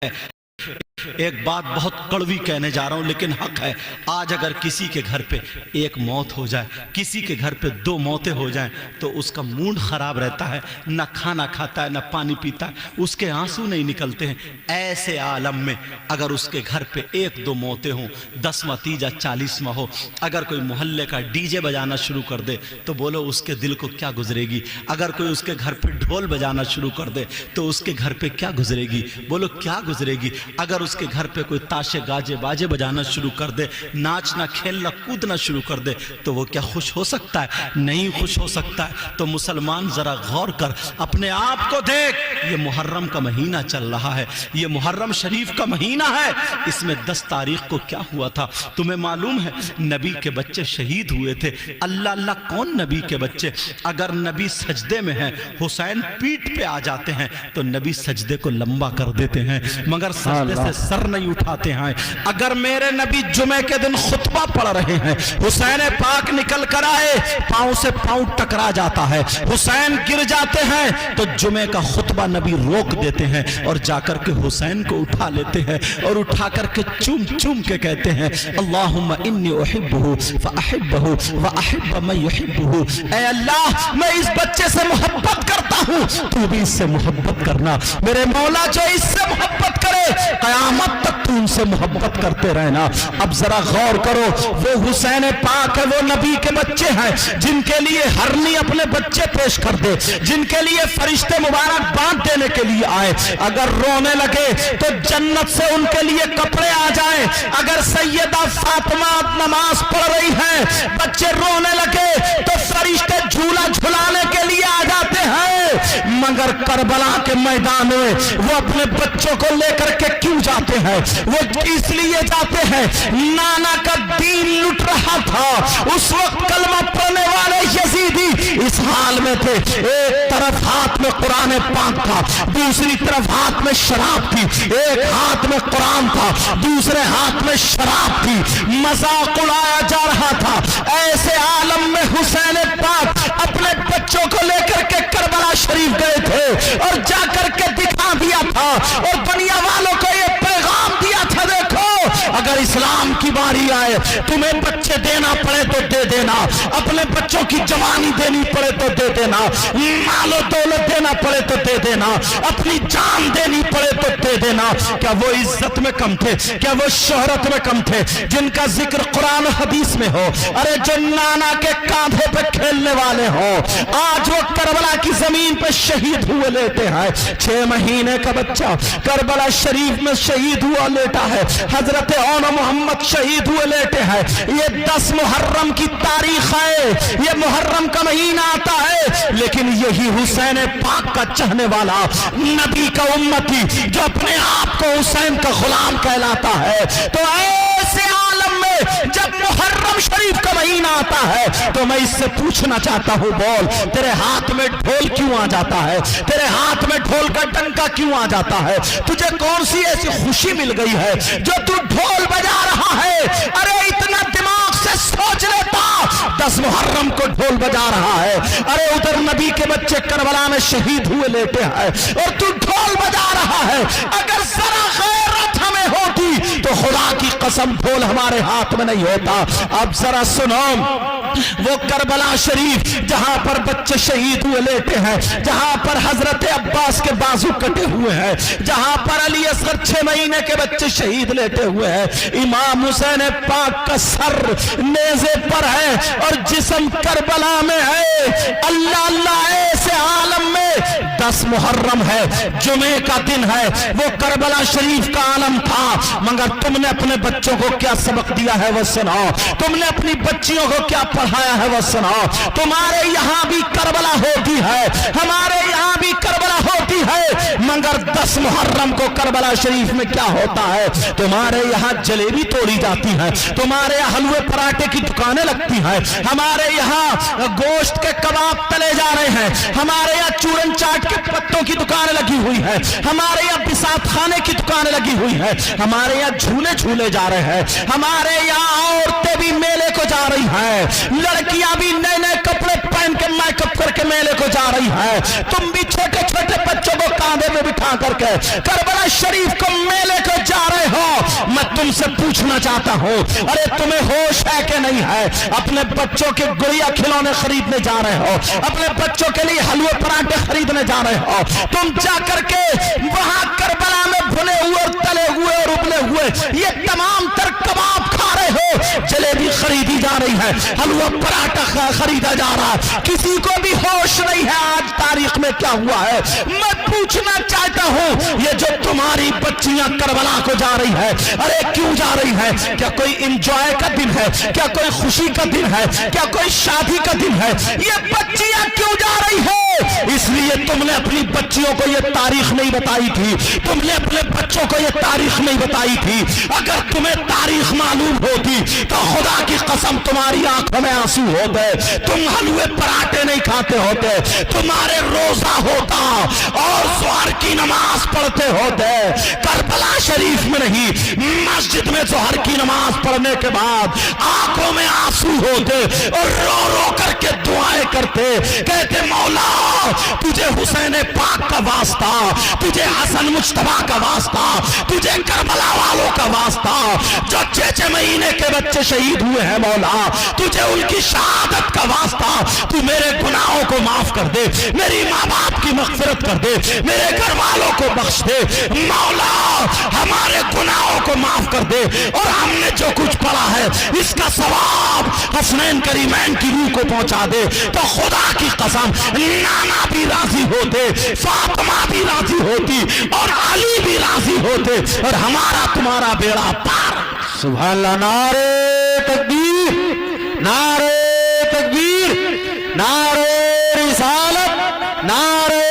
ایک بات بہت کڑوی کہنے جا رہا ہوں لیکن حق ہے. آج اگر کسی کے گھر پہ ایک موت ہو جائے, کسی کے گھر پہ 2 موتیں ہو جائیں تو اس کا موڈ خراب رہتا ہے, نہ کھانا کھاتا ہے نہ پانی پیتا ہے, اس کے آنسو نہیں نکلتے ہیں. ایسے عالم میں اگر اس کے گھر پہ 1-2 موتیں ہوں, 10واں تیجا 40واں ہو, اگر کوئی محلے کا ڈی جے بجانا شروع کر دے تو بولو اس کے دل کو کیا گزرے گی. اگر کوئی اس کے گھر پہ ڈھول بجانا شروع کر دے تو اس کے گھر پہ کیا گزرے گی, بولو کیا گزرے گی. اگر اس کے گھر پہ کوئی تاشے گاجے باجے بجانا شروع کر دے, ناچنا کھیلنا کودنا شروع کر دے تو وہ کیا خوش ہو سکتا ہے؟ نہیں خوش ہو سکتا ہے. تو مسلمان ذرا غور کر, اپنے آپ کو دیکھ. یہ محرم کا مہینہ چل رہا ہے, یہ محرم شریف کا مہینہ ہے. اس میں 10 تاریخ کو کیا ہوا تھا تمہیں معلوم ہے؟ نبی کے بچے شہید ہوئے تھے. اللہ اللہ, کون نبی کے بچے؟ اگر نبی سجدے میں ہیں, حسین پیٹ پہ آ جاتے ہیں تو نبی سجدے کو لمبا کر دیتے ہیں, مگر سجدے سے سر نہیں اٹھاتے ہیں. اگر میرے نبی جمعے کے دن خطبہ پڑھ رہے ہیں, حسین پاک نکل کر آئے, پاؤں سے پاؤں ٹکرا جاتا ہے, حسین گر جاتے ہیں تو جمعے کا خطبہ نبی روک دیتے ہیں اور جا کر کے حسین کو اٹھا لیتے ہیں اور اٹھا کر کے چوم چوم کے کہتے ہیں اللہم انی احبہ فاحبہ واحب من یحبہ. اے اللہ, میں اس بچے سے محبت کرتا ہوں, تو بھی اس سے محبت کرنا. میرے مولا جو اس سے محبت کرے قیامت تک تو ان سے محبت کرتے رہنا. اب ذرا غور کرو, وہ حسین پاک ہے, وہ نبی کے بچے ہیں جن کے لیے ہرنی اپنے بچے پیش کر دے, جن کے لیے فرشتے مبارک بانٹ دینے کے لیے آئے. اگر رونے لگے تو جنت سے ان کے لیے کپڑے آ جائیں. اگر سیدہ فاطمہ نماز پڑھ رہی ہیں, بچے رونے لگے تو فرشتے جھولا جھلانے کے لیے آ جاتے ہیں. مگر کربلا کے میدان میں وہ اپنے بچوں کو لے کر کے کیوں جاتے ہیں؟ وہ اس لیے جاتے ہیں, نانا کا دین لٹ رہا تھا. اس وقت کلمہ پڑھنے والے یزیدی اس حال میں تھے, ایک طرف ہاتھ میں قرآن پاک تھا, دوسری طرف ہاتھ میں شراب تھی. ایک ہاتھ میں قرآن تھا, دوسرے ہاتھ میں شراب تھی. مذاق اڑایا جا رہا تھا. ایسے عالم میں حسین پاک اپنے بچوں کو لے کر کے کربلا شریف گئے تھے اور جا کر کے دکھا دیا تھا اور دنیا والوں کو یہ پیغام دیا تھا, دیکھو اگر اسلام کی باری آئے تمہیں بچے دینا پڑے تو دے دینا, اپنے بچوں کی جوانی دینی پڑے تو دے دینا, مال و دولت دینا پڑے تو دے دینا, اپنی جان دینی پڑے تو دے دینا. کیا وہ عزت میں کم تھے؟ کیا وہ شہرت میں کم تھے جن کا ذکر قرآن و حدیث میں ہو؟ ارے جو نانا کے کاندھے پہ کھیلنے والے ہوں, آج وہ کربلا کی زمین پہ شہید ہوئے لیتے ہیں. 6 مہینے کا بچہ کربلا شریف میں شہید ہوا لیٹا ہے. حضرت اون محمد شہید ہوئے لیٹے ہیں. یہ 10 محرم کی تاریخ ہے, یہ محرم کا مہینہ آتا ہے, لیکن یہی حسین پاک کا چاہنے والا نبی کا امتی جو اپنے آپ کو حسین کا غلام کہلاتا ہے. تو ایسے عالم میں جب محرم شریف کا مہینہ آتا ہے تو میں اس سے پوچھنا چاہتا ہوں, بول تیرے ہاتھ میں ڈھول کیوں آ جاتا ہے؟ تیرے ہاتھ میں ڈھول کا ڈنکا کیوں آ جاتا ہے؟ تجھے کون سی ایسی خوشی مل گئی ہے جو تو ڈھول بجا رہا ہے؟ ارے اتنا دماغ سے سوچ لیتا, 10 محرم کو ڈھول بجا رہا ہے, ارے ادھر نبی کے بچے کربلا میں شہید ہوئے لیٹے ہیں اور تو ڈھول بجا رہا ہے. اگر ذرا غیرت ہمیں ہوتی تو خدا کی قسم ڈھول ہمارے ہاتھ میں نہیں ہوتا. اب ذرا سنو, وہ کربلا شریف جہاں پر بچے شہید ہوئے لیٹے ہیں, جہاں پر حضرت عباس کے بازو کٹے ہوئے ہیں, جہاں پر علی اصغر 6 مہینے کے بچے شہید لیٹے ہوئے ہیں, امام حسین پاک کا سر نیزے پر ہے اور جسم کربلا میں ہے. اللہ اللہ, ایسے عالم میں 10 محرم ہے, جمعے کا دن ہے, وہ کربلا شریف کا عالم تھا, مگر تم نے اپنے بچوں کو کیا سبق دیا ہے وہ سناؤ. تم نے اپنی بچیوں کو کیا پڑھایا ہے وہ سناؤ. تمہارے یہاں بھی کربلا ہوتی ہے, ہمارے یہاں بھی کربلا ہوتی ہے, مگر 10 محرم کو کربلا شریف میں کیا ہوتا ہے؟ تمہارے یہاں جلیبی توڑی جاتی ہے, تمہارے یہاں حلوے پراٹھے کی دکانیں لگتی ہیں, ہمارے یہاں گوشت کے کباب تلے جا رہے ہیں, ہمارے یہاں چورن چاٹ کے پتوں کی دکانیں لگی ہوئی ہیں, ہمارے یہاں بسات خانے کی دکانیں لگی ہوئی ہیں, ہمارے یہاں جھولے جھولے جا رہے ہیں, ہمارے یہاں عورتیں بھی میلے کو جا رہی ہیں, لڑکیاں بھی نئے نئے کپڑے پہن کے میک اپ کر کے میلے کو جا رہی ہیں. تم بھی چھوٹے چھوٹے بچوں کو کاندھے میں بٹھا کر کے کربلا شریف کو تم سے پوچھنا چاہتا ہوں، ارے تمہیں ہوش ہے کہ نہیں ہے؟ اپنے بچوں کے گڑیا کھلونے خریدنے جا رہے ہو، اپنے بچوں کے لیے حلوے پراٹھے خریدنے جا رہے ہو، تم جا کر کے وہاں کربلا میں بھنے ہوئے اور تلے ہوئے اور ابلے ہوئے یہ تمام تر کباب کھا رہے ہو، جلیبی خریدی جا رہی ہے، حلوہ پراٹھا خریدا جا رہا ہے، کسی کو بھی ہوش نہیں ہے آج تاریخ میں کیا ہوا ہے۔ میں پوچھنا چاہتا ہوں، یہ جو تمہاری بچیاں کربلا کو جا رہی ہے، ارے کیوں جا رہی ہے؟ کیا کوئی انجوائے کا دن ہے؟ کیا کوئی خوشی کا دن ہے؟ کیا کوئی شادی کا دن ہے؟ یہ بچیاں کیوں جا رہی ہے؟ اس لیے تم نے اپنی بچیوں کو یہ تاریخ نہیں بتائی تھی، تم نے اپنے بچوں کو یہ تاریخ نہیں بتائی تھی۔ اگر تمہیں تاریخ معلوم ہوتی تو خدا کی قسم تمہاری آنکھوں میں آنسو ہوتے، تم حلوے پراٹھے نہیں کھاتے ہوتے، تمہارے روزہ ہوتا اور ظہر کی نماز پڑھتے ہوتے، کربلا شریف میں نہیں مسجد میں ظہر کی نماز پڑھنے کے بعد آنکھوں میں آنسو ہوتے اور رو رو کر کے دعائیں کرتے، کہتے مولا تجھے حسین پاک کا واسطہ، تجھے حسن مجتبیٰ کا واسطہ، تجھے کربلا والوں کا واسطہ جو 6 مہینے کے بچے شہید ہوئے ہیں مولا، تجھے ان کی شہادت کا واسطہ، تو میرے گناہوں کو معاف کر دے، میری ماں باپ کی مغفرت کر دے، میرے گھر والوں کو بخش دے مولا، ہمارے گناہوں کو معاف کر دے، اور ہم نے جو کچھ پڑھا ہے اس کا ثواب حسنین کریمین کی روح کو پہنچا دے۔ تو خدا کی قسم نانا بھی راضی ہوتے، فاطمہ بھی راضی ہوتی اور علی بھی راضی ہوتے، اور ہمارا تمہارا بیڑا پار۔ سبحان اللہ، نعرہ تکبیر، نعرہ تکبیر، نعرہ رسالت، نعرہ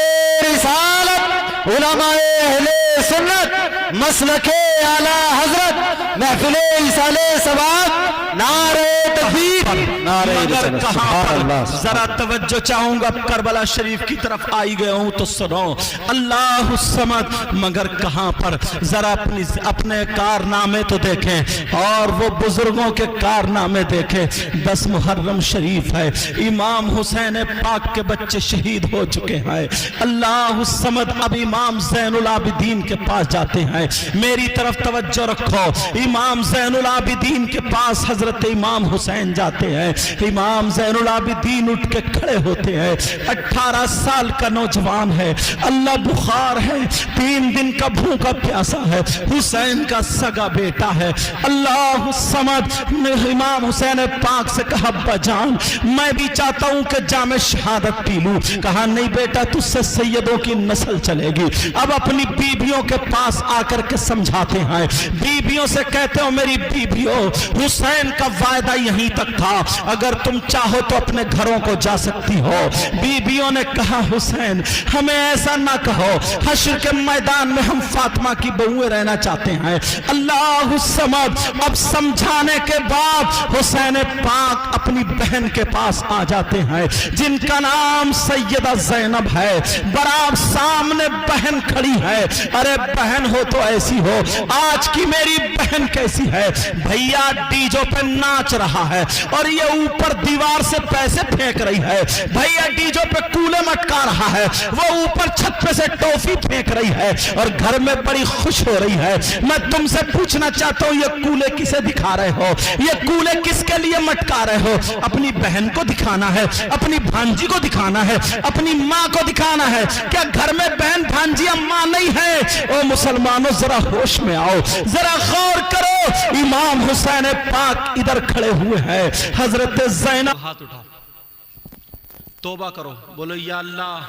رسالت، علماء اہل سنت، مسلک اعلی حضرت، محفل ایصال ثواب، نعرہ تکبیر، نعرہ مگر رسالت۔ کہاں سبحان پر؟ اللہ، ذرا توجہ چاہوں گا، کربلا شریف کی طرف آئی گئے ہوں تو سنو، اللہ الصمد، مگر کہاں پر؟ ذرا اپنے کارنامے تو دیکھیں اور وہ بزرگوں کے کارنامے دیکھیں۔ 10 محرم شریف ہے، امام حسین پاک کے بچے شہید ہو چکے ہیں۔ اللہ الصمد، اب امام زین العابدین کے پاس جاتے ہیں، میری طرف توجہ رکھو، امام زین العابدین کے پاس حضرت امام حسین جاتے ہیں، امام زین العابدین اٹھ کے کھڑے ہوتے ہیں، 18 سال کا نوجوان ہے، اللہ بخار ہے، 3 دن کا بھوکا پیاسا ہے، حسین کا سگا بیٹا ہے۔ اللہ الصمد نے امام حسین پاک سے کہا ابا جان میں بھی چاہتا ہوں کہ جام شہادت پی لوں، کہا نہیں بیٹا تجھ سے سیدوں کی نسل چلے گی۔ اب اپنی بیبیوں کے پاس آ کر کے سمجھاتے ہیں، بیبیوں سے کہتے ہو میری بیبیوں حسین کا وعدہ یہیں تک تھا، اگر تم چاہو تو اپنے گھروں کو جا سکتی ہو۔ بیبیوں نے کہا حسین ہمیں ایسا نہ کہو، حشر کے میدان میں ہم فاطمہ کی بہویں رہنا چاہتے ہیں۔ اللہ الصمد، اب سمجھانے کے بعد حسین پاک اپنی بہن کے پاس آ جاتے ہیں جن کا نام سیدہ زینب ہے، برابر سامنے بہن کھڑی ہے، ارے بہن ہو تو ایسی ہو، آج کی میری بہن کیسی ہے؟ بھیا ڈیجو پہ ناچ رہا ہے اور یہ اوپر دیوار سے پیسے پھینک رہی ہے، بھیا ڈیجو پہ کولے مٹکا رہا ہے، وہ اوپر چھت پہ سے ٹوفی پھینک رہی ہے اور گھر میں بڑی خوش ہو رہی ہے۔ میں تم سے پوچھنا چاہتا ہوں یہ کولے کسے دکھا رہے ہو؟ یہ کولے کس کے لیے مٹکا رہے ہو؟ اپنی بہن کو دکھانا ہے، اپنی بھانجی کو دکھانا ہے، اپنی ماں کو دکھانا ہے؟ کیا گھر میں بہن بھانجیاں ماں نہیں ہے؟ او مسلمانوں ذرا ہوش میں آؤ، ذرا غور کرو، امام حسین پاک ادھر کھڑے ہوئے ہیں، حضرت زینب ہاتھ اٹھا توبہ کرو، بولو یا اللہ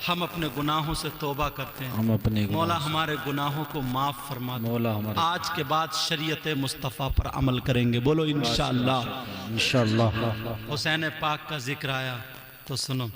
ہم اپنے گناہوں سے توبہ کرتے ہیں، ہم اپنے مولا ہمارے گناہوں کو معاف فرما دے، مولا ہمارے آج کے بعد شریعت مصطفیٰ پر عمل کریں گے، بولو انشاءاللہ۔ انشاءاللہ۔ حسین پاک کا ذکر آیا تو سنو،